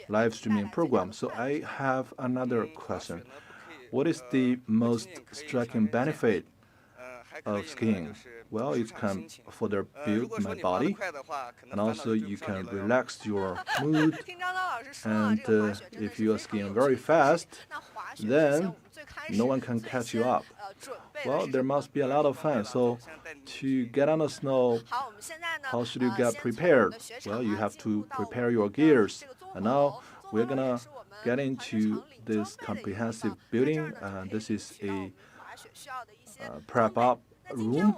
live streaming program. So I have another question. What is the most striking benefit of skiing? Well, it can further build my body, and also you can relax your mood. And if you are skiing very fast, then no one can catch you up. Well, there must be a lot of fun. So to get on the snow, how should you get prepared? Well, you have to prepare your gears. And now we're gonna get into this comprehensive building. This is a prep up room.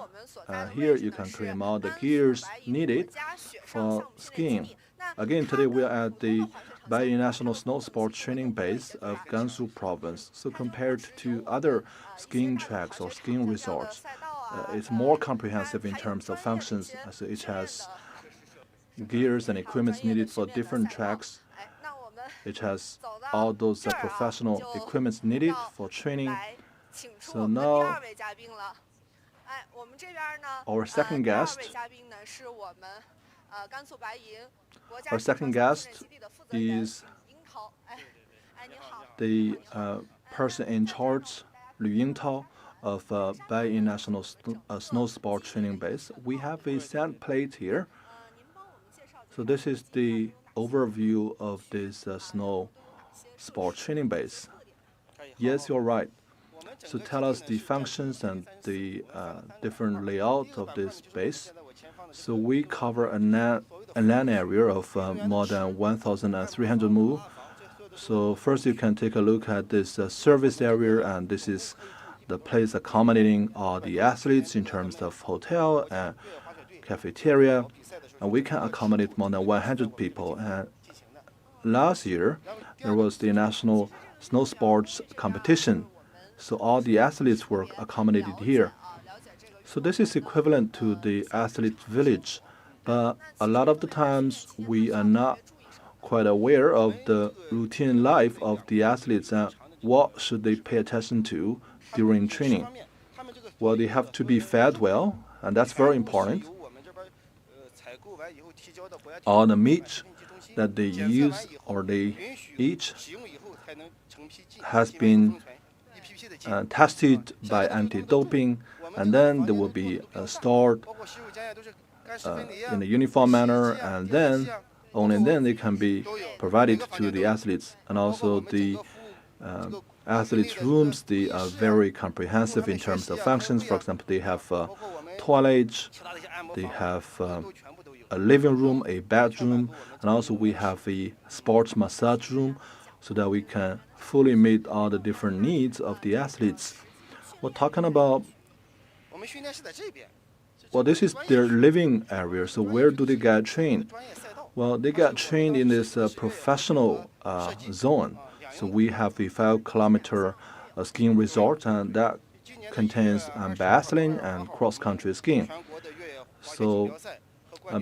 Here you can claim all the gears needed for skiing. Again, today we are at the Baiyin National Snow Sports Training Base of Gansu Province. So compared to other skiing tracks or skiing resorts, it's more comprehensive in terms of functions. So it has gears and equipment needed for different tracks. It has all those professional equipment needed for training. So now, our second guest is the person in charge, Liu Yingtao, of Baiyin National Snow Sport Training Base. We have a sand plate here. So this is the overview of this snow sport training base. Yes, you're right. So tell us the functions and the different layout of this base. So we cover a land area of more than 1,300 mu. So first you can take a look at this service area, and this is the place accommodating all the athletes in terms of hotel and cafeteria. And we can accommodate more than 100 people. And last year, there was the national snow sports competition. So all the athletes were accommodated here. So this is equivalent to the athlete village, but a lot of the times we are not quite aware of the routine life of the athletes and what should they pay attention to during training. Well, they have to be fed well, and that's very important. All the meat that they use or they eat has been tested by anti-doping, and then they will be stored in a uniform manner, and then only then they can be provided to the athletes. And also the athletes' rooms, they are very comprehensive in terms of functions. For example, they have toilets, they have a living room, a bedroom, and also we have a sports massage room so that we can fully meet all the different needs of the athletes. We're talking about, well, this is their living area. So where do they get trained? Well, they get trained in this professional zone. So we have a 5-kilometer skiing resort, and that contains biathlon and cross-country skiing. So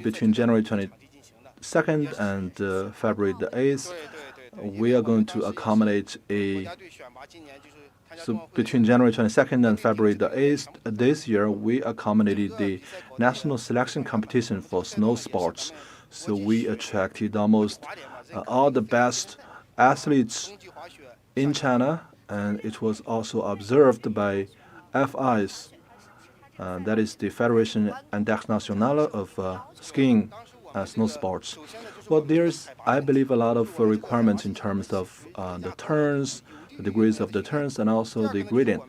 between January 22nd and February the 8th, we are going to accommodate so between January 22nd and February the 8th this year, we accommodated the national selection competition for snow sports. So we attracted almost all the best athletes in China, and it was also observed by FIs. That is the Federation Internationale of Skiing Snow Sports. Well, there's, I believe, a lot of requirements in terms of the turns, the degrees of the turns, and also the gradient.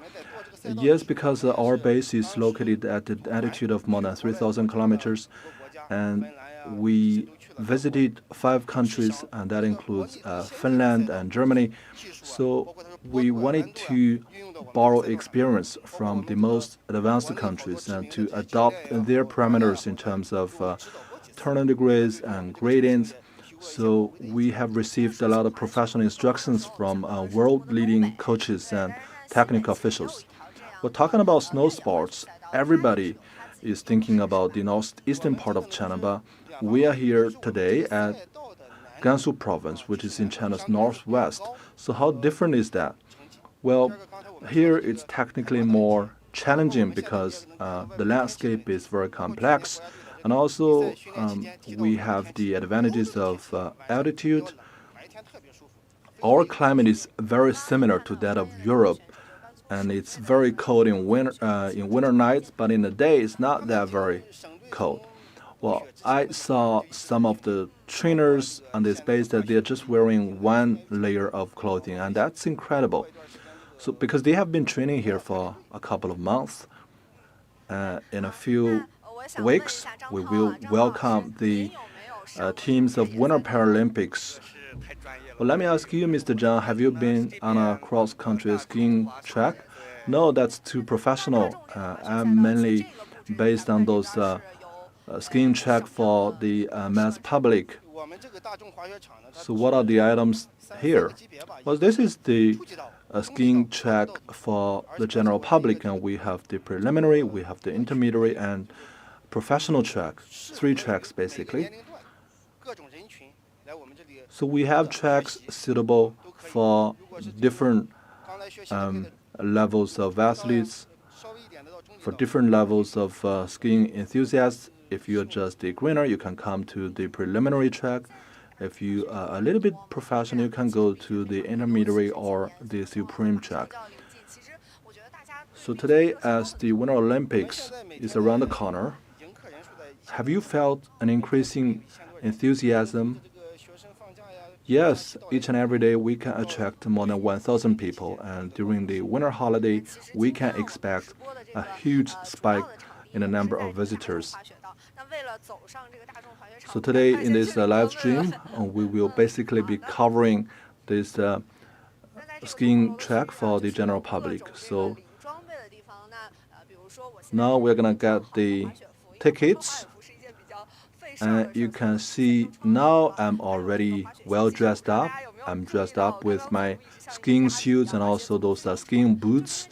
Yes, because our base is located at the altitude of more than 3,000 kilometers, and we visited 5 countries, and that includes Finland and Germany. So we wanted to borrow experience from the most advanced countries and to adopt their parameters in terms of turn degrees and gradients. So we have received a lot of professional instructions from world-leading coaches and technical officials. We're talking about snow sports. Everybody is thinking about the northeastern part of China, but we are here today at Gansu province, which is in China's northwest. So how different is that? Well, here it's technically more challenging because the landscape is very complex. And also, we have the advantages of altitude, our climate is very similar to that of Europe, and it's very cold in winter nights, but in the day it's not that very cold. Well, I saw some of the trainers on this base that they're just wearing one layer of clothing, and that's incredible. So because they have been training here for a couple of months, in a few weeks we will welcome the teams of Winter Paralympics. Well, let me ask you, Mr. Zhang, have you been on a cross-country skiing track? No, that's too professional. I'm mainly based on those skiing track for the mass public. So what are the items here? Well, this is the skiing track for the general public, and we have the preliminary, we have the intermediate, and professional track, 3 tracks basically. So we have tracks suitable for different levels of athletes, for different levels of skiing enthusiasts. If you're just a beginner, you can come to the preliminary track. If you are a little bit professional, you can go to the intermediate or the supreme track. So today, as the Winter Olympics is around the corner, have you felt an increasing enthusiasm? Yes, each and every day we can attract more than 1,000 people, and during the winter holiday, we can expect a huge spike in the number of visitors. So today in this live stream, we will basically be covering this skiing track for the general public. So now we're going to get the tickets. And you can see now I'm already well dressed up. I'm dressed up with my skiing suits and also those skiing boots.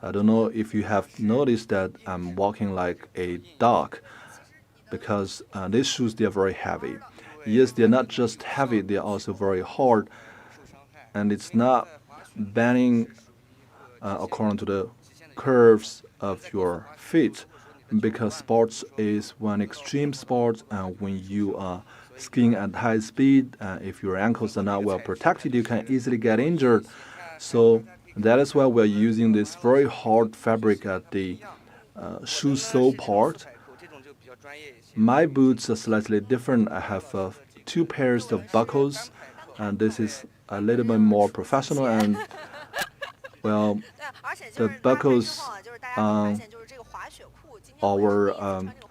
I don't know if you have noticed that I'm walking like a dog because these shoes, they're very heavy. Yes, they're not just heavy, they're also very hard. And it's not bending according to the curves of your feet, because sports is one extreme sport, and when you are skiing at high speed, if your ankles are not well protected, you can easily get injured. So that is why we're using this very hard fabric at the shoe sole part. My boots are slightly different. I have 2 pairs of buckles, and this is a little bit more professional. And well, the buckles our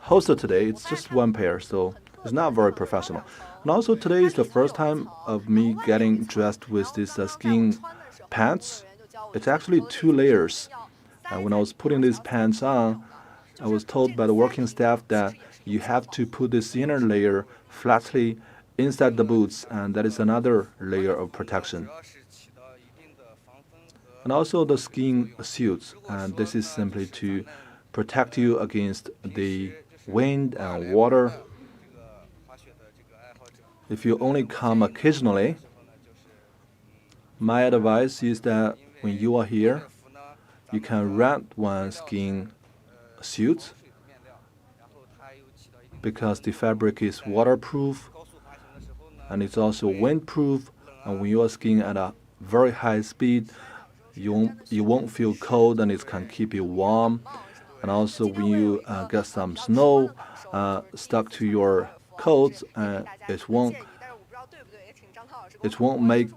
hoster today, it's just 1 pair, so it's not very professional. And also today is the first time of me getting dressed with these skiing pants. It's actually 2 layers. And when I was putting these pants on, I was told by the working staff that you have to put this inner layer flatly inside the boots, and that is another layer of protection. And also the skiing suits, and this is simply to protect you against the wind and water. If you only come occasionally, my advice is that when you are here, you can rent one skiing suit because the fabric is waterproof and it's also windproof, and when you are skiing at a very high speed, you won't feel cold, and it can keep you warm. And also when you get some snow stuck to your coats, it won't make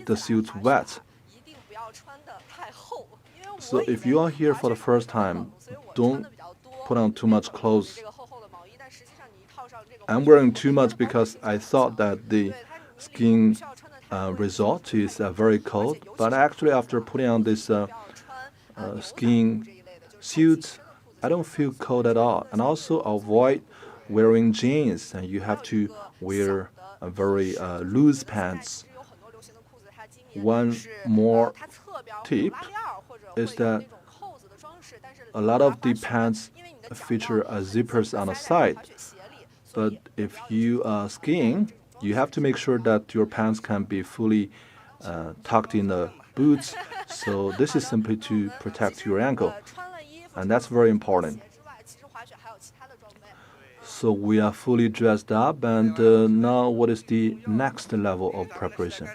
the suits wet. So if you are here for the first time, don't put on too much clothes. I'm wearing too much because I thought that the skiing resort is very cold, but actually after putting on this skiing suits, I don't feel cold at all. And also avoid wearing jeans, and you have to wear very loose pants. One more tip is that a lot of the pants feature zippers on the side, but if you are skiing, you have to make sure that your pants can be fully tucked in the boots. So this is simply to protect your ankle, and that's very important. So we are fully dressed up, and now what is the next level of preparation?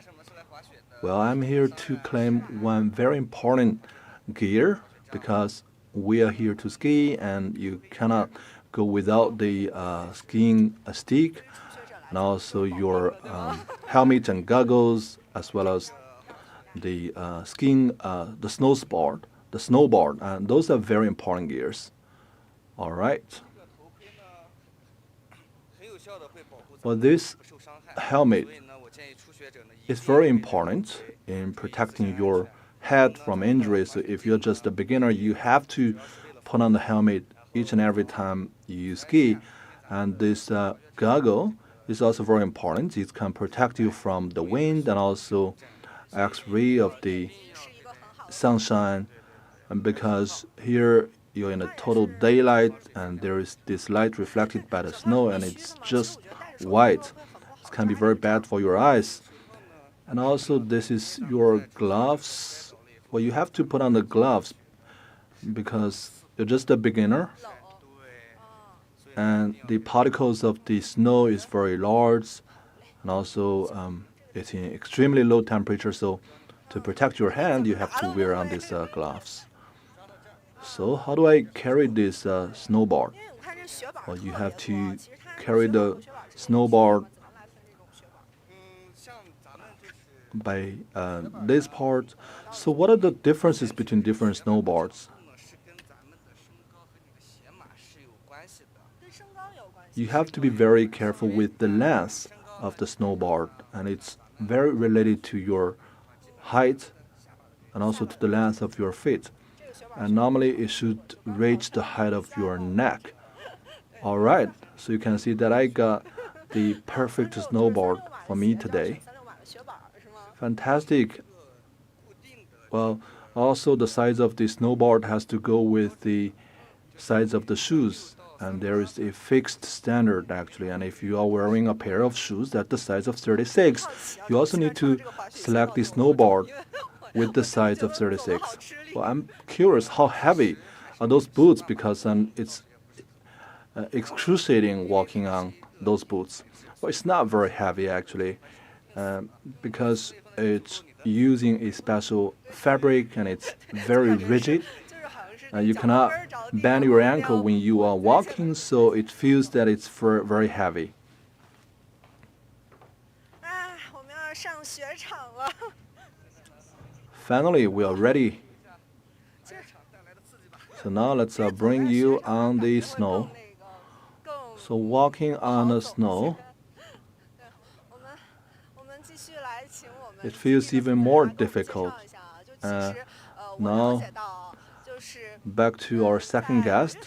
Well, I'm here to claim one very important gear because we are here to ski, and you cannot go without the skiing stick, and also your helmet and goggles, as well as the skiing, the snowboard, and those are very important gears. All right. Well, this helmet is very important in protecting your head from injuries. So if you're just a beginner, you have to put on the helmet each and every time you ski. And this goggle is also very important. It can protect you from the wind and also X-ray of the sunshine. And because here you're in a total daylight and there is this light reflected by the snow and it's just white, it can be very bad for your eyes. And also this is your gloves. Well, you have to put on the gloves because you're just a beginner and the particles of the snow is very large, and also it's in extremely low temperature, so to protect your hand you have to wear on these gloves. So how do I carry this snowboard? Well, you have to carry the snowboard by this part. So what are the differences between different snowboards? You have to be very careful with the length of the snowboard, and it's very related to your height and also to the length of your feet. And normally it should reach the height of your neck. All right, so you can see that I got the perfect snowboard for me today. Fantastic. Well, also the size of the snowboard has to go with the size of the shoes. And there is a fixed standard actually. And if you are wearing a pair of shoes that's the size of 36, you also need to select the snowboard with the size of 36. Well, I'm curious how heavy are those boots because it's excruciating walking on those boots. Well, it's not very heavy actually because it's using a special fabric and it's very rigid. You cannot bend your ankle when you are walking, so it feels that it's very heavy. Finally, we are ready. So now let's bring you on the snow. So walking on the snow, it feels even more difficult. Now, back to our second guest.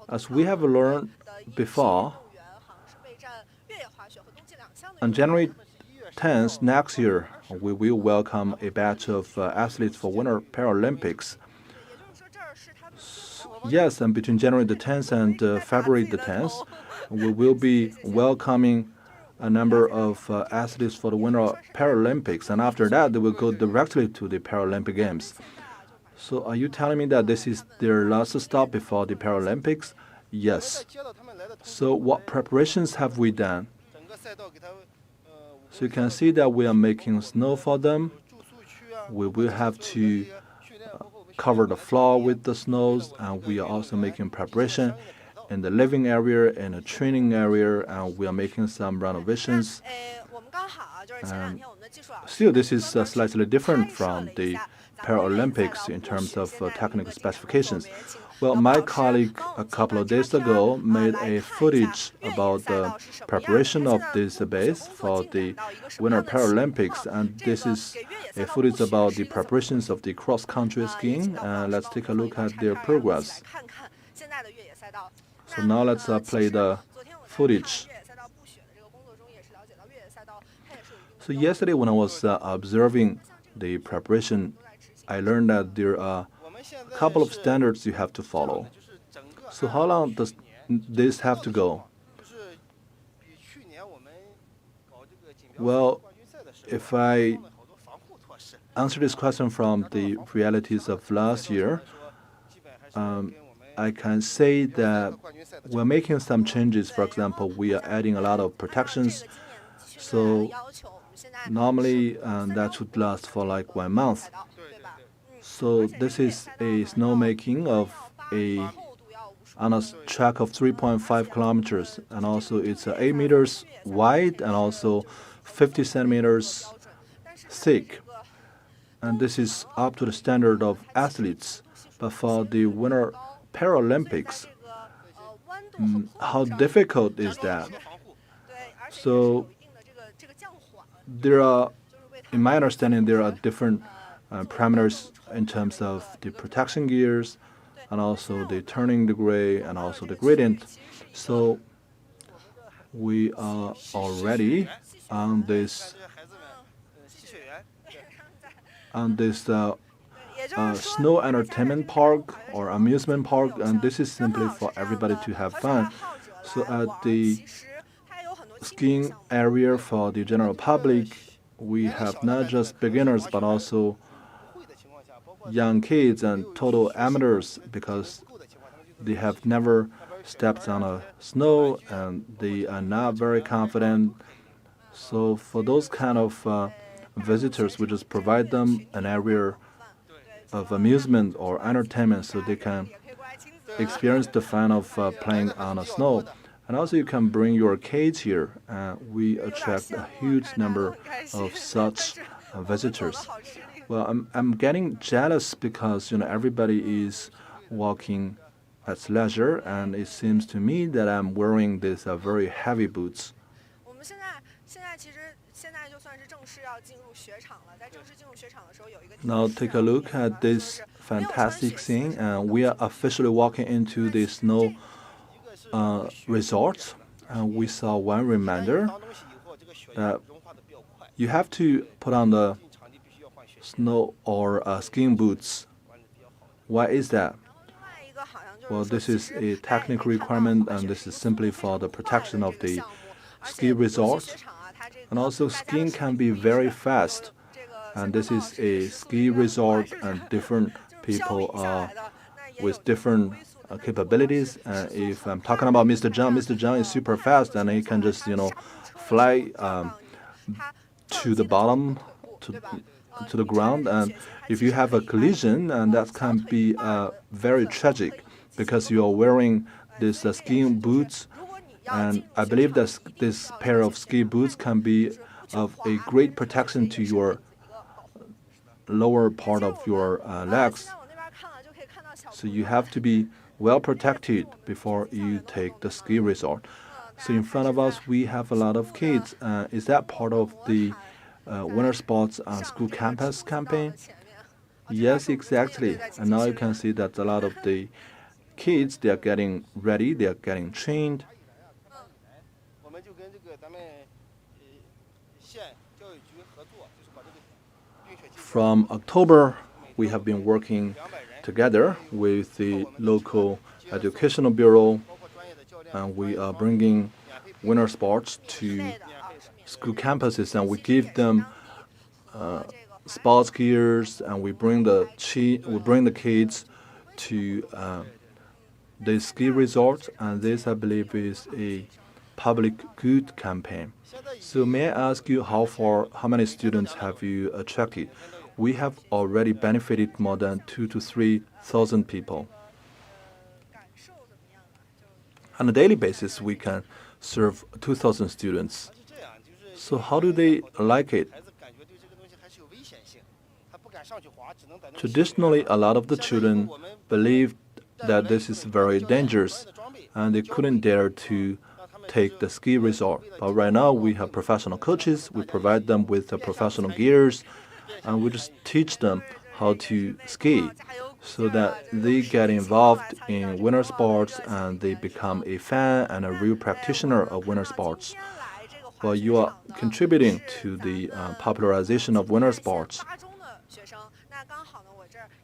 As we have learned before, on January 10th next year, we will welcome a batch of athletes for Winter Paralympics. Yes, and between January the 10th and February the 10th, we will be welcoming a number of athletes for the Winter Paralympics, and after that, they will go directly to the Paralympic Games. So are you telling me that this is their last stop before the Paralympics? Yes. So what preparations have we done? So you can see that we are making snow for them. We will have to cover the floor with the snows, and we are also making preparation in the living area and the training area, and we are making some renovations. And still, this is slightly different from the Paralympics in terms of technical specifications. Well, my colleague a couple of days ago made a footage about the preparation of this base for the Winter Paralympics, and this is a footage about the preparations of the cross-country skiing. Let's take a look at their progress. So now let's play the footage. So yesterday when I was observing the preparation, I learned that there are a couple of standards you have to follow. So how long does this have to go? Well, if I answer this question from the realities of last year, I can say that we're making some changes. For example, we are adding a lot of protections. So normally that should last for like 1 month. So this is a snowmaking of on a track of 3.5 kilometers, and also it's 8 meters wide and also 50 centimeters thick. And this is up to the standard of athletes. But for the Winter Paralympics, how difficult is that? So there are, in my understanding, there are different parameters in terms of the protection gears and also the turning degree and also the gradient. So we are already on this snow entertainment park or amusement park, and this is simply for everybody to have fun. So at the skiing area for the general public, we have not just beginners but also young kids and total amateurs because they have never stepped on a snow and they are not very confident. So for those kind of visitors, we just provide them an area of amusement or entertainment so they can experience the fun of playing on the snow. And also you can bring your kids here. We attract a huge number of such visitors. Well, I'm getting jealous because everybody is walking at leisure, and it seems to me that I'm wearing these very heavy boots. Now take a look at this fantastic scene, and we are officially walking into the snow resort, and we saw one reminder that you have to put on the snow or skiing boots. Why is that? Well, this is a technical requirement, and this is simply for the protection of the ski resort. And also, skiing can be very fast, and this is a ski resort, and different people with different capabilities. If I'm talking about Mr. Zhang is super fast, and he can just fly to the bottom to the ground. And if you have a collision, and that can be very tragic because you are wearing these skiing boots. And I believe that this pair of ski boots can be of a great protection to your lower part of your legs. So you have to be well protected before you take the ski resort. So in front of us, we have a lot of kids. Is that part of the Winter Sports on School Campus campaign? Yes, exactly. And now you can see that a lot of the kids, they are getting ready, they are getting trained. From October, we have been working together with the local educational bureau, and we are bringing winter sports to school campuses, and we give them sports gears, and we bring the kids to the ski resort, and this, I believe, is a public good campaign. So may I ask you how many students have you attracted? We have already benefited more than 2,000 to 3,000 people. On a daily basis, we can serve 2,000 students. So how do they like it? Traditionally, a lot of the children believed that this is very dangerous, and they couldn't dare to take the ski resort. But right now, we have professional coaches. We provide them with the professional gears, and we just teach them how to ski so that they get involved in winter sports and they become a fan and a real practitioner of winter sports. Well, you are contributing to the popularization of winter sports.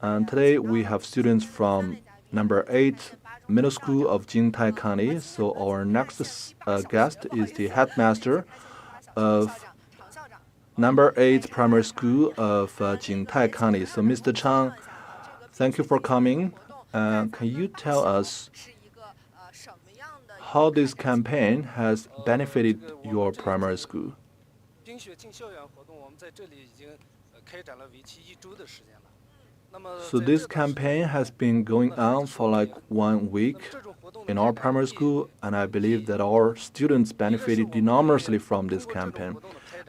And today we have students from number 8 Middle School of Jingtai County. So our next guest is the headmaster of number 8 Primary School of Jingtai County. So Mr. Chang, thank you for coming. Can you tell us how this campaign has benefited your primary school? So this campaign has been going on for like 1 week in our primary school, and I believe that our students benefited enormously from this campaign.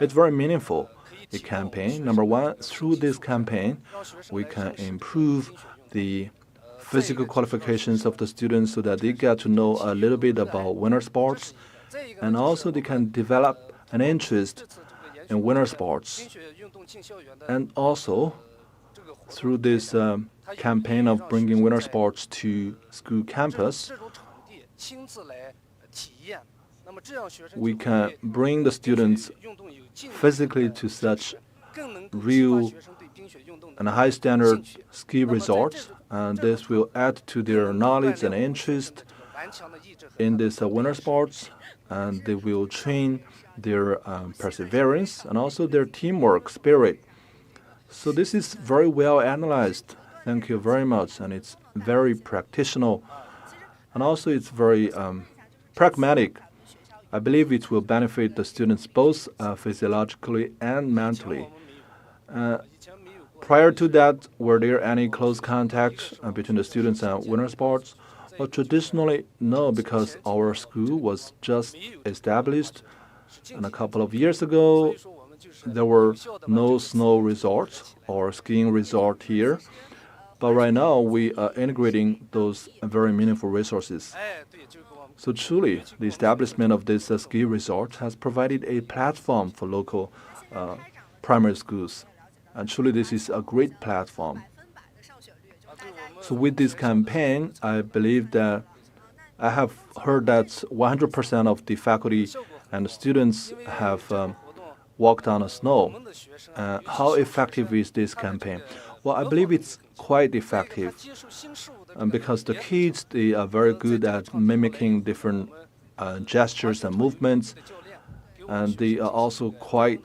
It's very meaningful, a campaign. Number one, through this campaign, we can improve the physical qualifications of the students so that they get to know a little bit about winter sports, and also they can develop an interest in winter sports. And also, through this campaign of bringing winter sports to school campus, we can bring the students physically to such real and high standard ski resorts, and this will add to their knowledge and interest in this winter sports, and they will train their perseverance and also their teamwork spirit. So this is very well analyzed. Thank you very much, and it's very practical, and also it's very pragmatic. I believe it will benefit the students both physiologically and mentally. Prior to that, were there any close contact between the students and winter sports? Well, traditionally, no, because our school was just established, and a couple of years ago, there were no snow resorts or skiing resort here. But right now, we are integrating those very meaningful resources. So truly, the establishment of this ski resort has provided a platform for local primary schools. And truly, this is a great platform. So with this campaign, I believe that I have heard that 100% of the faculty and students have walked on the snow. How effective is this campaign? Well, I believe it's quite effective because the kids, they are very good at mimicking different gestures and movements, and they are also quite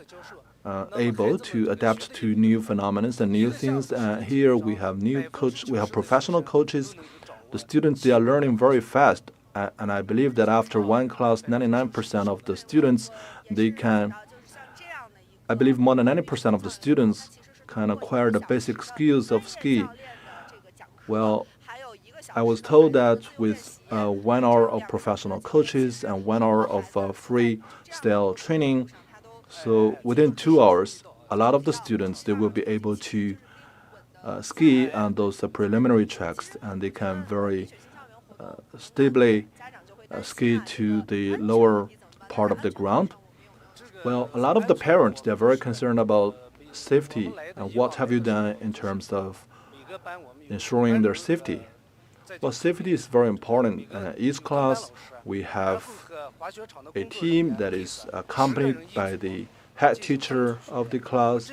able to adapt to new phenomena and new things. Here we have we have professional coaches. The students, they are learning very fast, and I believe that after one class, 99% of the students, they can. I believe more than 90% of the students can acquire the basic skills of ski. Well, I was told that with 1 hour of professional coaches and 1 hour of freestyle training, so within 2 hours, a lot of the students, they will be able to ski on those preliminary tracks, and they can very stably ski to the lower part of the ground. Well, a lot of the parents, they're very concerned about safety. And what have you done in terms of ensuring their safety? Well, safety is very important. Each class, we have a team that is accompanied by the head teacher of the class.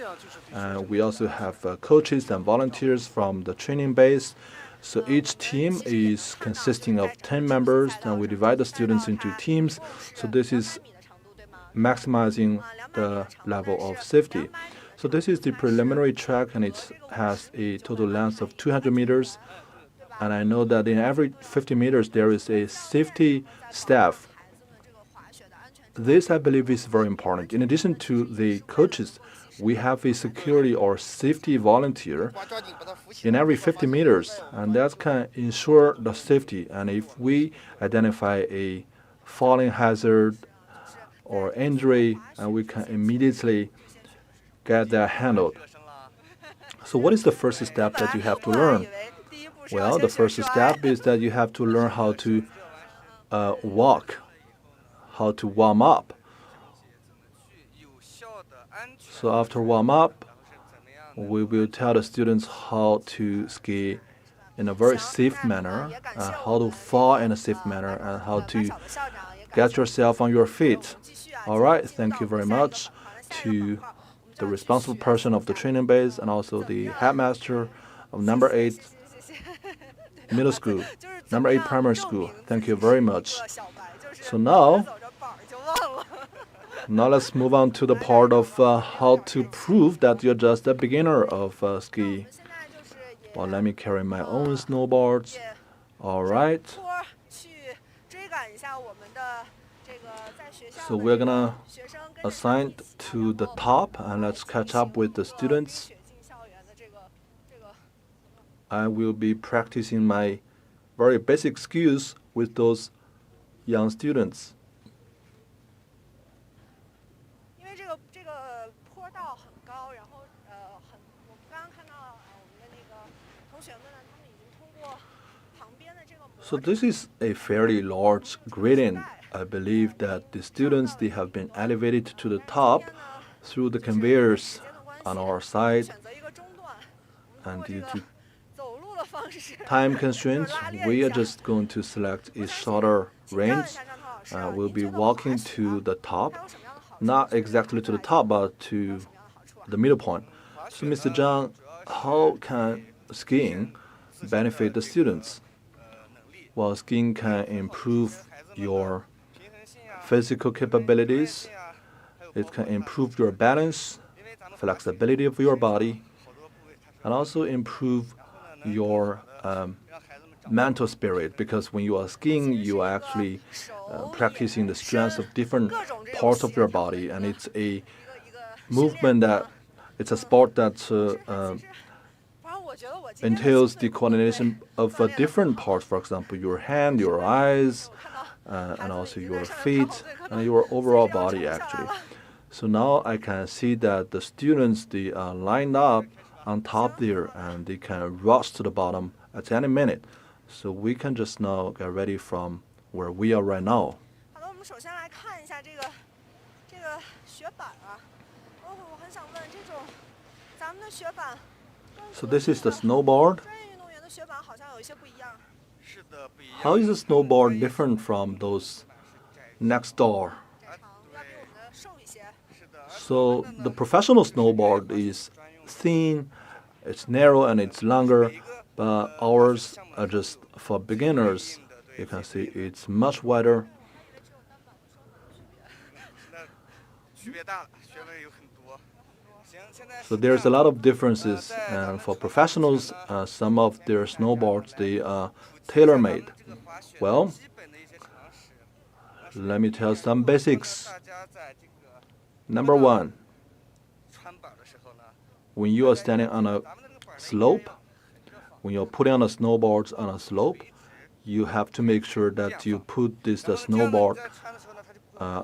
We also have coaches and volunteers from the training base. So each team is consisting of 10 members, and we divide the students into teams. So this is maximizing the level of safety. So this is the preliminary track, and it has a total length of 200 meters. And I know that in every 50 meters, there is a safety staff. This, I believe, is very important. In addition to the coaches, we have a security or safety volunteer in every 50 meters, and that can ensure the safety. And if we identify a falling hazard or injury, and we can immediately get that handled. So what is the first step that you have to learn? Well, the first step is that you have to learn how to walk, how to warm up. So after warm up, we will tell the students how to ski in a very safe manner, how to fall in a safe manner, and how to get yourself on your feet. All right, thank you very much to the responsible person of the training base and also the headmaster of number 8 middle school, number 8 primary school. Thank you very much. So now let's move on to the part of how to prove that you're just a beginner of ski. Well, let me carry my own snowboards. All right. So we're gonna assign to the top, and let's catch up with the students. I will be practicing my very basic skills with those young students. So this is a fairly large gradient. I believe that the students, they have been elevated to the top through the conveyors on our side. And due to time constraints, we are just going to select a shorter range. We'll be walking to the top, not exactly to the top, but to the middle point. So Mr. Zhang, how can skiing benefit the students? Well, skiing can improve your physical capabilities. It can improve your balance, flexibility of your body, and also improve your mental spirit, because when you are skiing, you are actually practicing the strength of different parts of your body, and it's a movement that it's a sport that entails the coordination of different parts, for example, your hand, your eyes, and also your feet, and your overall body, actually. So now I can see that the students, they are lined up on top there, and they can rush to the bottom at any minute. So we can just now get ready from where we are right now. So this is the snowboard. How is the snowboard different from those next door? So the professional snowboard is thin, it's narrow, and it's longer, but ours are just for beginners. You can see it's much wider. So there's a lot of differences, and for professionals, some of their snowboards, they are tailor-made. Well, let me tell some basics. Number one, when you are standing on a slope, when you're putting on a snowboard on a slope, you have to make sure that you put this snowboard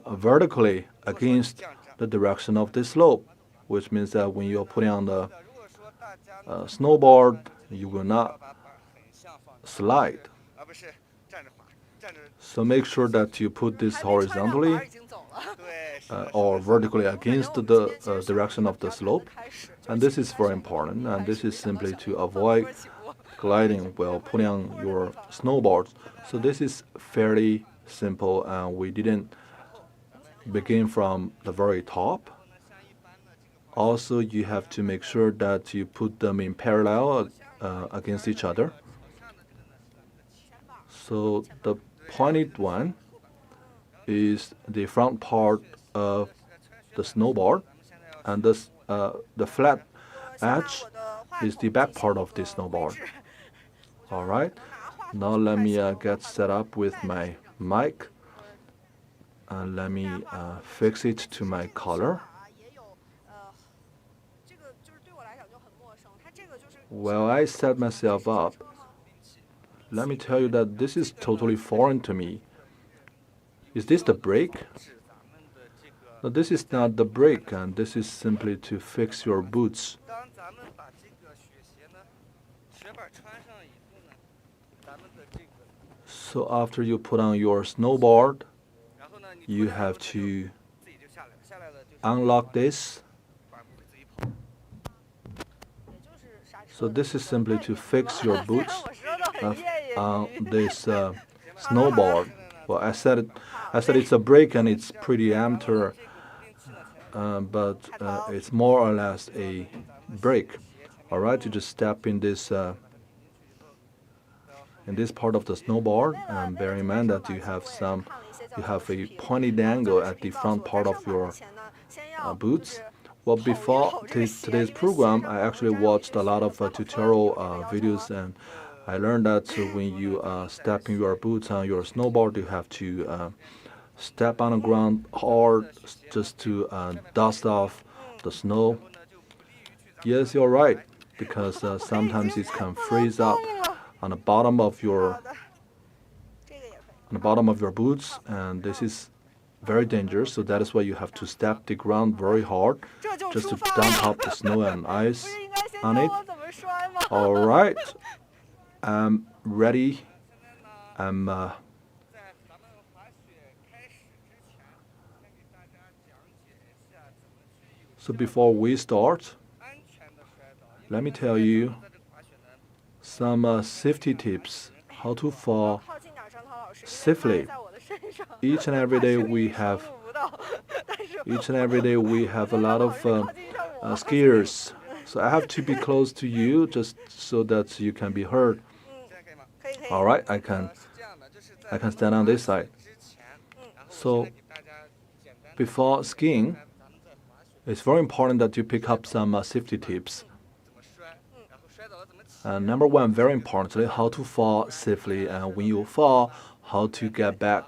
vertically against the direction of the slope, which means that when you're putting on the snowboard, you will not slide. So make sure that you put this horizontally or vertically against the direction of the slope. And this is very important, and this is simply to avoid gliding while putting on your snowboards. So this is fairly simple, and we didn't begin from the very top. Also, you have to make sure that you put them in parallel against each other. So the pointed one is the front part of the snowboard, and this, the flat edge is the back part of the snowboard. All right, now let me get set up with my mic, and let me fix it to my color. Well, I set myself up. Let me tell you that this is totally foreign to me. Is this the brake? No, this is not the brake, and this is simply to fix your boots. So after you put on your snowboard, you have to unlock this. So this is simply to fix your boots on this snowboard. Well, I said it's a brake, and it's pretty amateur, but it's more or less a brake. All right, you just step in this part of the snowboard, and bear in mind that you have a pointed angle at the front part of your boots. Well, before today's program, I actually watched a lot of tutorial videos, and I learned that when you step in your boots on your snowboard, you have to step on the ground hard just to dust off the snow. Yes, you're right, because sometimes it can freeze up on the bottom of your boots, and this is very dangerous. So that is why you have to step the ground very hard, just to dump up the snow and ice on it. All right, I'm ready. I'm So before we start, let me tell you some safety tips how to fall safely. Each and every day we have a lot of skiers. So I have to be close to you just so that you can be heard. All right, I can stand on this side. So before skiing, it's very important that you pick up some safety tips. Number one, very importantly, how to fall safely, and when you fall, how to get back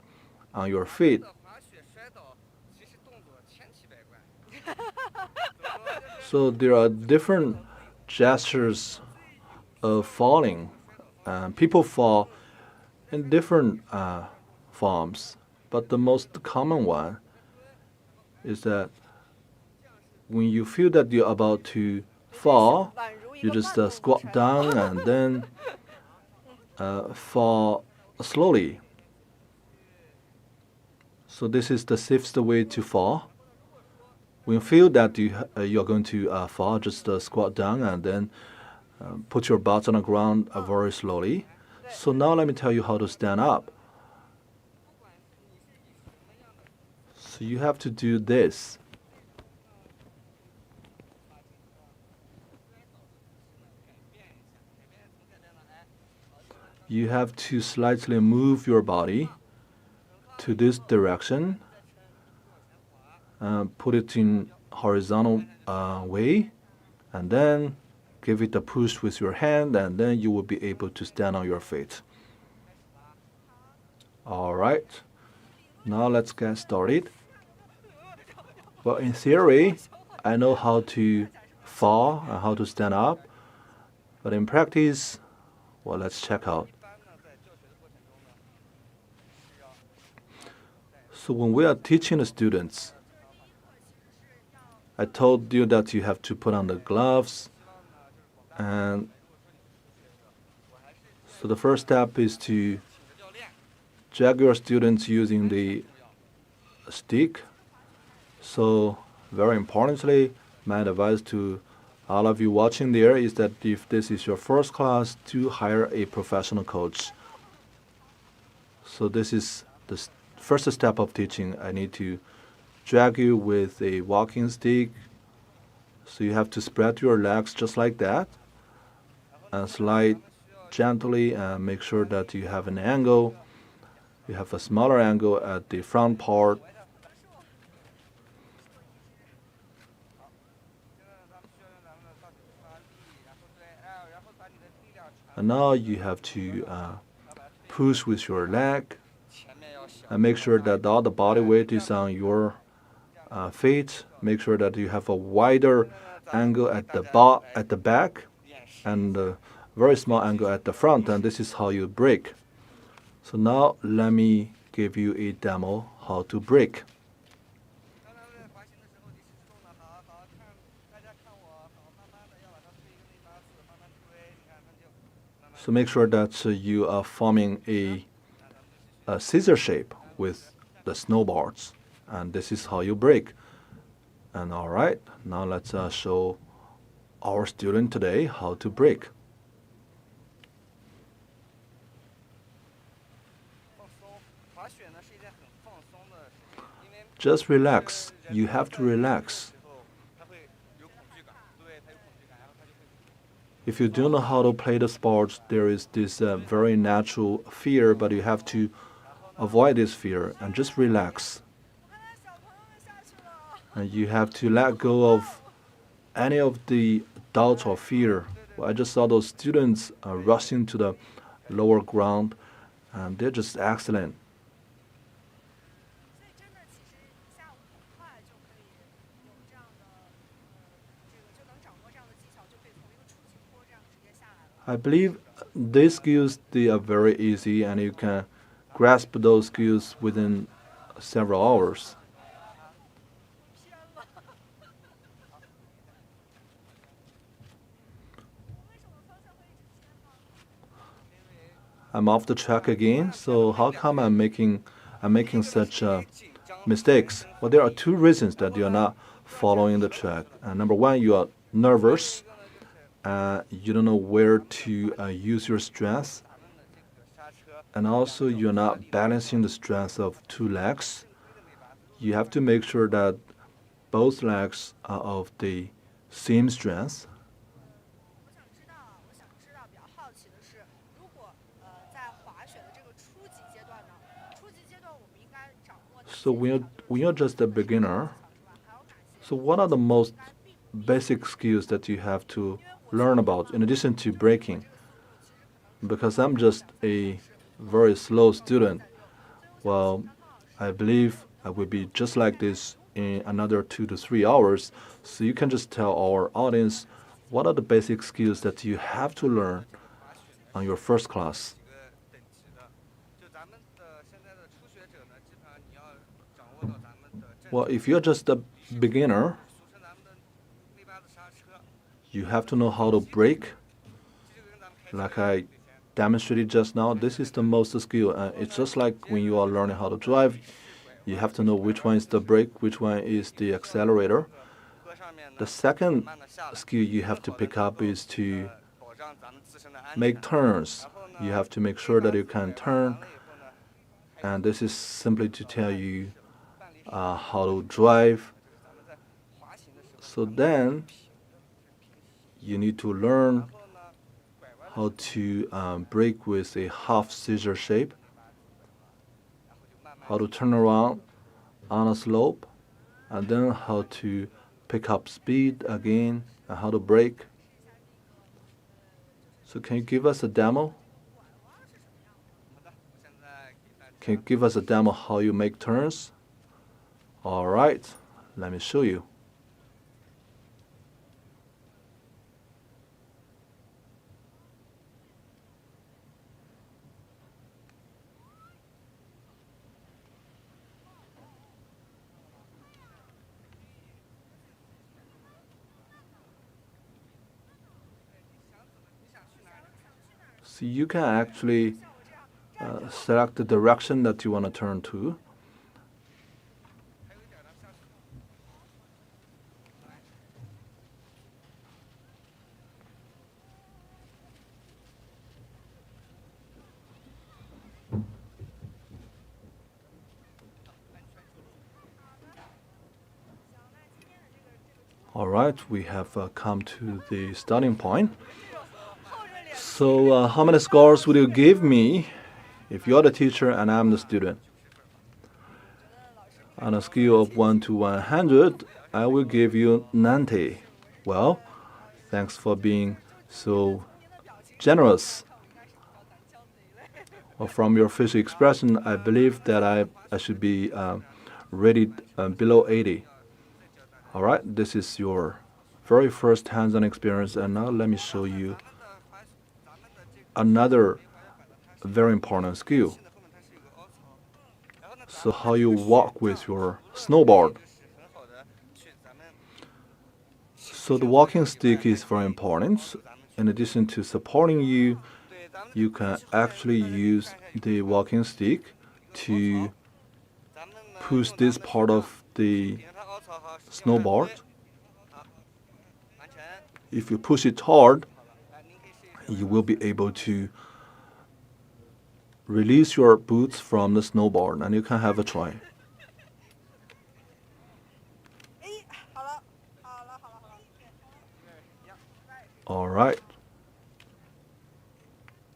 on your feet. So there are different gestures of falling. People fall in different forms, but the most common one is that when you feel that you're about to fall, you just squat down and then fall slowly. So this is the safest way to fall. When you feel that you're going to fall, just squat down and then put your butt on the ground very slowly. So now let me tell you how to stand up. So you have to do this. You have to slightly move your body to this direction. Put it in horizontal way, and then give it a push with your hand, and then you will be able to stand on your feet. All right, now let's get started. Well, in theory, I know how to fall and how to stand up, but in practice, well, let's check out. So when we are teaching the students, I told you that you have to put on the gloves, and so the first step is to jog your students using the stick. So very importantly, my advice to all of you watching there is that if this is your first class, to hire a professional coach. So this is the first step of teaching. I need to drag you with a walking stick. So you have to spread your legs just like that and slide gently and make sure that you have an angle. You have a smaller angle at the front part. And now you have to push with your leg and make sure that all the body weight is on your feet. Make sure that you have a wider angle at the back and a very small angle at the front, and this is how you break. So now let me give you a demo how to break. So make sure that you are forming a scissor shape with the snowboards, and this is how you break. And all right, now let's show our student today how to break. Just relax. You have to relax. If you don't know how to play the sports, there is this very natural fear, but you have to avoid this fear and just relax. And you have to let go of any of the doubt or fear. Well, I just saw those students rushing to the lower ground, and they're just excellent. I believe these skills they are very easy, and you can grasp those skills within several hours. I'm off the track again. So how come I'm making such mistakes? Well, there are two reasons that you're not following the track. Number one, you are nervous. You don't know where to use your strength, and also you're not balancing the strength of two legs. You have to make sure that both legs are of the same strength. So when you're just a beginner, so what are the most basic skills that you have to learn about in addition to braking? Because I'm just a very slow student. Well, I believe I will be just like this in another 2 to 3 hours. So you can just tell our audience what are the basic skills that you have to learn on your first class. Well, if you're just a beginner, you have to know how to brake. Like I demonstrated just now, this is the most skill. It's just like when you are learning how to drive, you have to know which one is the brake, which one is the accelerator. The second skill you have to pick up is to make turns. You have to make sure that you can turn, and this is simply to tell you how to drive. So then you need to learn how to brake with a half scissor shape, how to turn around on a slope, and then how to pick up speed again, and how to brake. So can you give us a demo? Can you give us a demo how you make turns? All right, let me show you. So you can actually select the direction that you want to turn to. All right, we have come to the starting point. So how many scores would you give me if you're the teacher and I'm the student? On a scale of 1 to 100, I will give you 90. Well, thanks for being so generous. Well, from your facial expression, I believe that I should be rated below 80. All right, this is your very first hands-on experience, and now let me show you another very important skill. So how you walk with your snowboard. So the walking stick is very important. In addition to supporting you, you can actually use the walking stick to push this part of the snowboard. If you push it hard, you will be able to release your boots from the snowboard, and you can have a try. All right.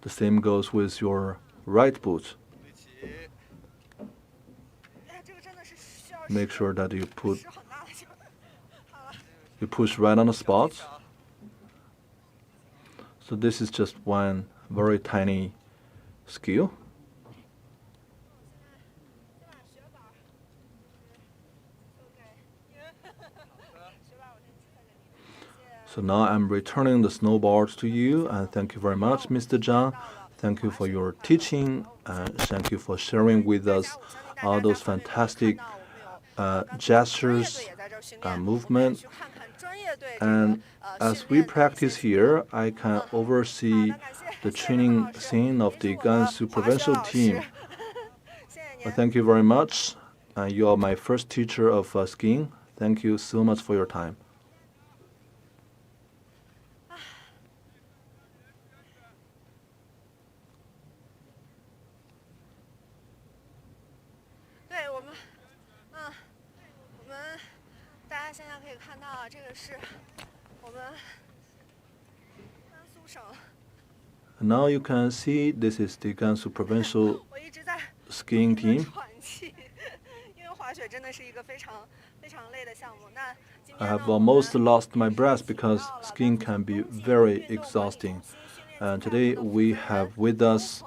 The same goes with your right boot. Make sure that you put You push right on the spot. So this is just one very tiny skill. So now I'm returning the snowboards to you, and thank you very much, Mr. Zhang. Thank you for your teaching, and thank you for sharing with us all those fantastic gestures and movement. And as we practice here, I can oversee the training scene of the Gansu provincial team. Thank you very much. You are my first teacher of skiing. Thank you so much for your time. Now you can see this is the Gansu provincial skiing team. I have almost lost my breath because skiing can be very exhausting. And today we have with us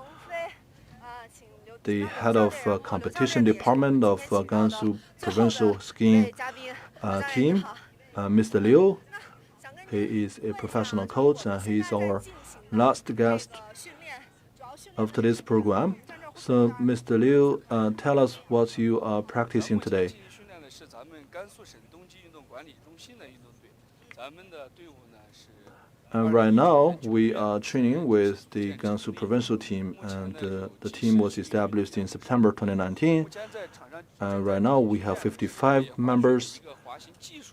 the head of competition department of Gansu provincial skiing team, Mr. Liu. He is a professional coach, and he is our last guest of today's program. So, Mr. Liu, tell us what you are practicing today. And right now, we are training with the Gansu provincial team, and the team was established in September 2019. And right now, we have 55 members.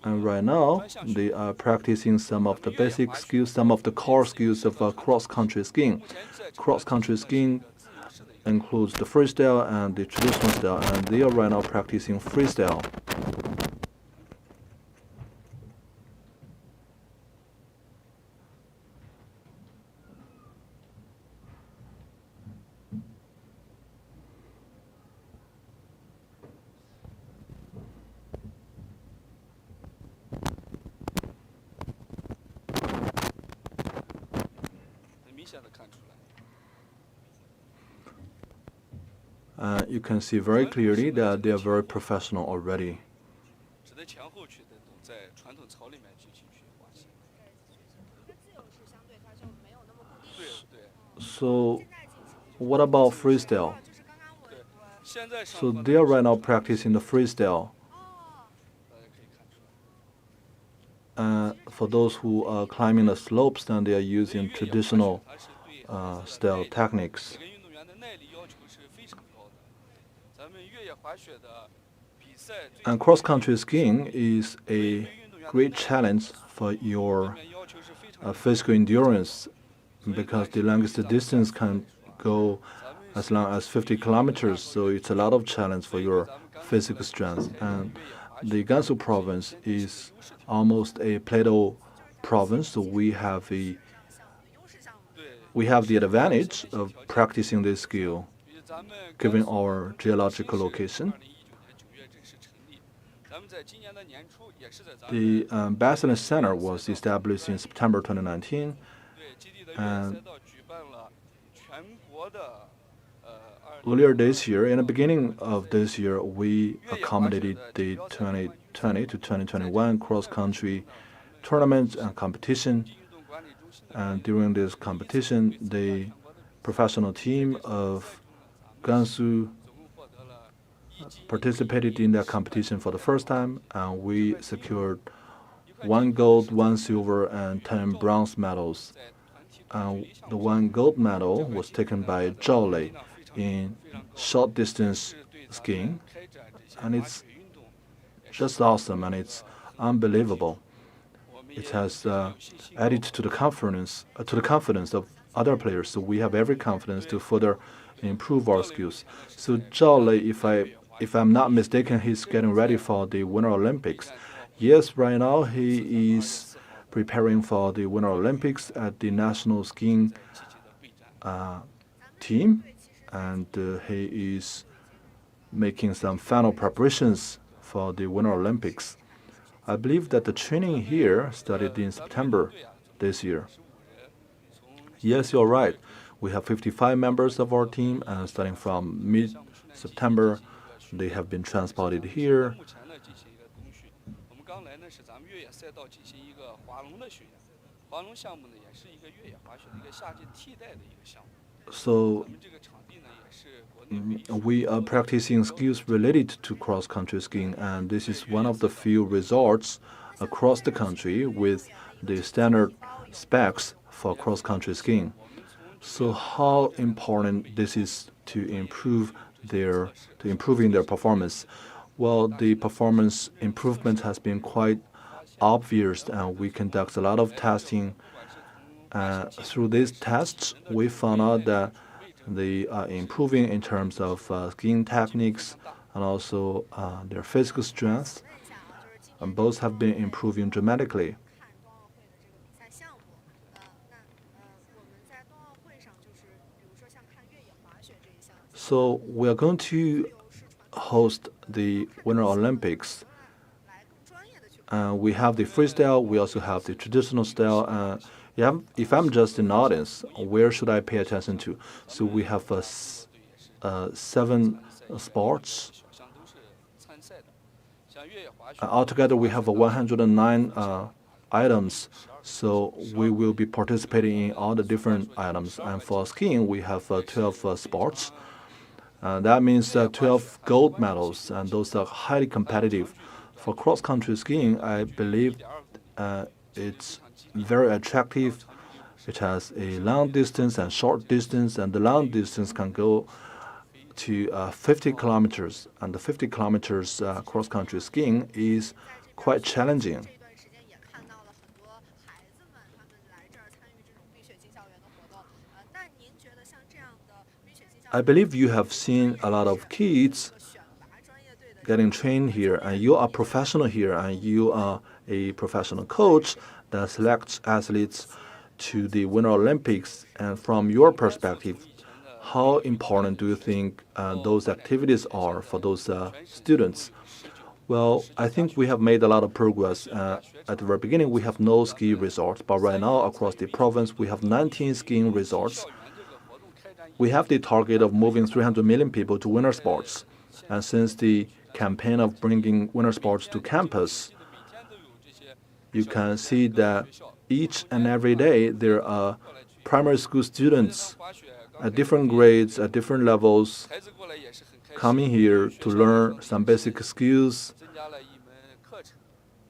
And right now, they are practicing some of the basic skills, some of the core skills of cross-country skiing. Cross-country skiing includes the freestyle and the traditional style, and they are right now practicing freestyle. You can see very clearly that they are very professional already. So, what about freestyle? So they are right now practicing the freestyle. For those who are climbing the slopes, then they are using traditional style techniques. And cross-country skiing is a great challenge for your physical endurance because the longest distance can go as long as 50 kilometers, so it's a lot of challenge for your physical strength. And the Gansu province is almost a plateau province, so we have the advantage of practicing this skill given our geological location. The Baiyin Center was established in September 2019, and earlier this year, in the beginning of this year, we accommodated the 2020 to 2021 cross-country tournament and competition. And during this competition, the professional team of Gansu participated in that competition for the first time, and we secured 1 gold, 1 silver, and 10 bronze medals. The 1 gold medal was taken by Zhao Lei in short distance skiing, and it's just awesome and it's unbelievable. It has added to the confidence of other players. So we have every confidence to further improve our skills. So Zhao Lei, if I'm not mistaken, he's getting ready for the Winter Olympics. Yes, right now he is preparing for the Winter Olympics at the national skiing team, and he is making some final preparations for the Winter Olympics. I believe that the training here started in September this year. Yes, you're right. We have 55 members of our team, and starting from mid-September, they have been transported here. So we are practicing skills related to cross-country skiing, and this is one of the few resorts across the country with the standard specs for cross-country skiing. So how important this is to improving their performance? Well, the performance improvement has been quite obvious, and we conduct a lot of testing. Through these tests, we found out that they are improving in terms of skiing techniques and also their physical strength, and both have been improving dramatically. So we are going to host the Winter Olympics. We have the freestyle, we also have the traditional style. If I'm just an audience, where should I pay attention to? So we have 7 sports. Altogether, we have 109 items. So we will be participating in all the different items. And for skiing, we have 12 sports. That means 12 gold medals, and those are highly competitive. For cross-country skiing, I believe it's very attractive. It has a long distance and short distance, and the long distance can go to 50 kilometers, and the 50 kilometers cross-country skiing is quite challenging. I believe you have seen a lot of kids getting trained here, and you are professional here, and you are a professional coach that selects athletes to the Winter Olympics. And from your perspective, how important do you think those activities are for those students? Well, I think we have made a lot of progress. At the very beginning, we have no ski resorts, but right now across the province, we have 19 skiing resorts. We have the target of moving 300 million people to winter sports. And since the campaign of bringing winter sports to campus, you can see that each and every day there are primary school students at different grades, at different levels, coming here to learn some basic skills.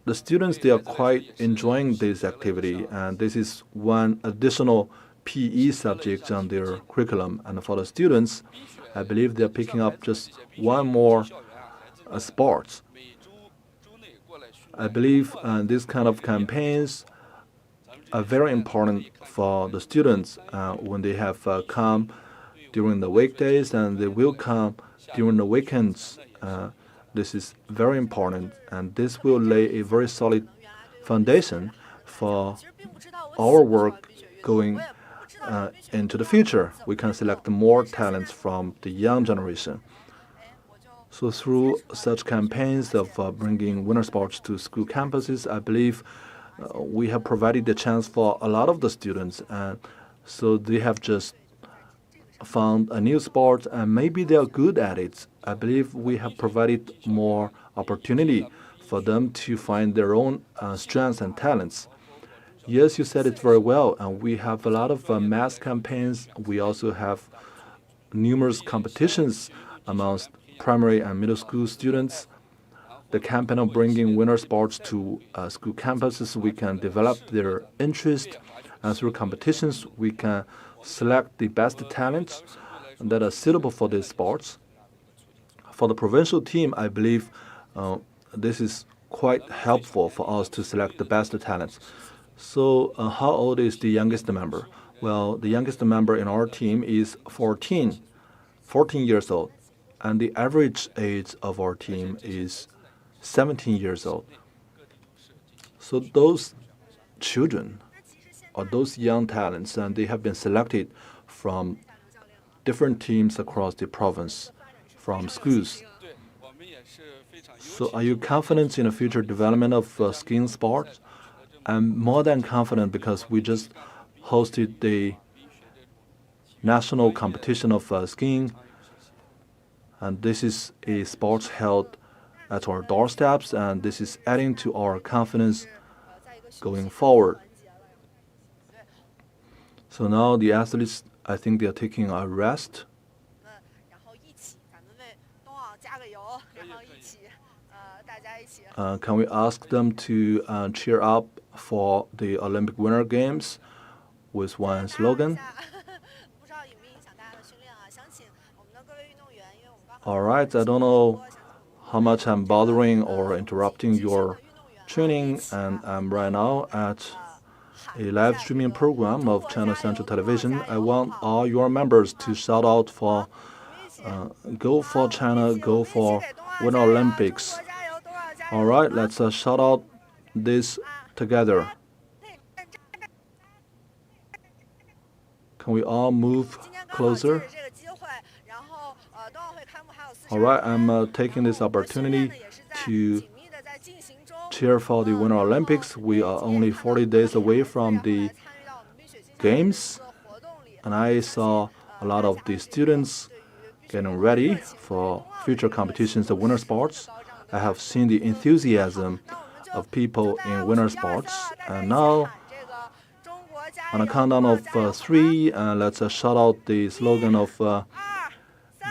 The students, they are quite enjoying this activity, and this is one additional PE subject on their curriculum. And for the students, I believe they're picking up just one more sport. I believe these kind of campaigns are very important for the students when they have come during the weekdays, and they will come during the weekends. This is very important, and this will lay a very solid foundation for our work going into the future. We can select more talents from the young generation. So through such campaigns of bringing winter sports to school campuses, I believe we have provided the chance for a lot of the students, and so they have just found a new sport, and maybe they are good at it. I believe we have provided more opportunity for them to find their own strengths and talents. Yes, you said it very well, and we have a lot of mass campaigns. We also have numerous competitions amongst primary and middle school students. The campaign of bringing winter sports to school campuses, we can develop their interest, and through competitions, we can select the best talents that are suitable for these sports. For the provincial team, I believe this is quite helpful for us to select the best talents. So how old is the youngest member? Well, the youngest member in our team is 14 years old, and the average age of our team is 17 years old. So those children or those young talents, and they have been selected from different teams across the province, from schools. So are you confident in the future development of skiing sport? I'm more than confident because we just hosted the national competition of skiing, and this is a sport held at our doorsteps, and this is adding to our confidence going forward. So now the athletes, I think they are taking a rest. Can we ask them to cheer up for the Olympic Winter Games with one slogan? All right, I don't know how much I'm bothering or interrupting your training, and I'm right now at a live streaming program of China Central Television. I want all your members to shout out for Go for China, Go for Winter Olympics. All right, let's shout out this together. Can we all move closer? All right, I'm taking this opportunity to cheer for the Winter Olympics. We are only 40 days away from the Games, and I saw a lot of the students getting ready for future competitions of winter sports. I have seen the enthusiasm of people in winter sports, and now on a countdown of 3, let's shout out the slogan of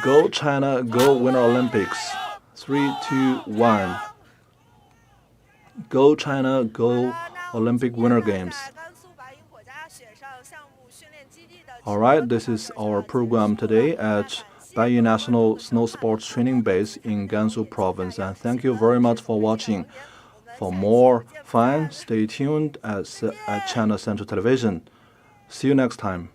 Go China, Go Winter Olympics. 3, 2, 1. Go China, Go Olympic Winter Games. All right, this is our program today at Baiyin National Snow Sports Training Base in Gansu Province. And thank you very much for watching. For more fun, stay tuned at China Central Television. See you next time.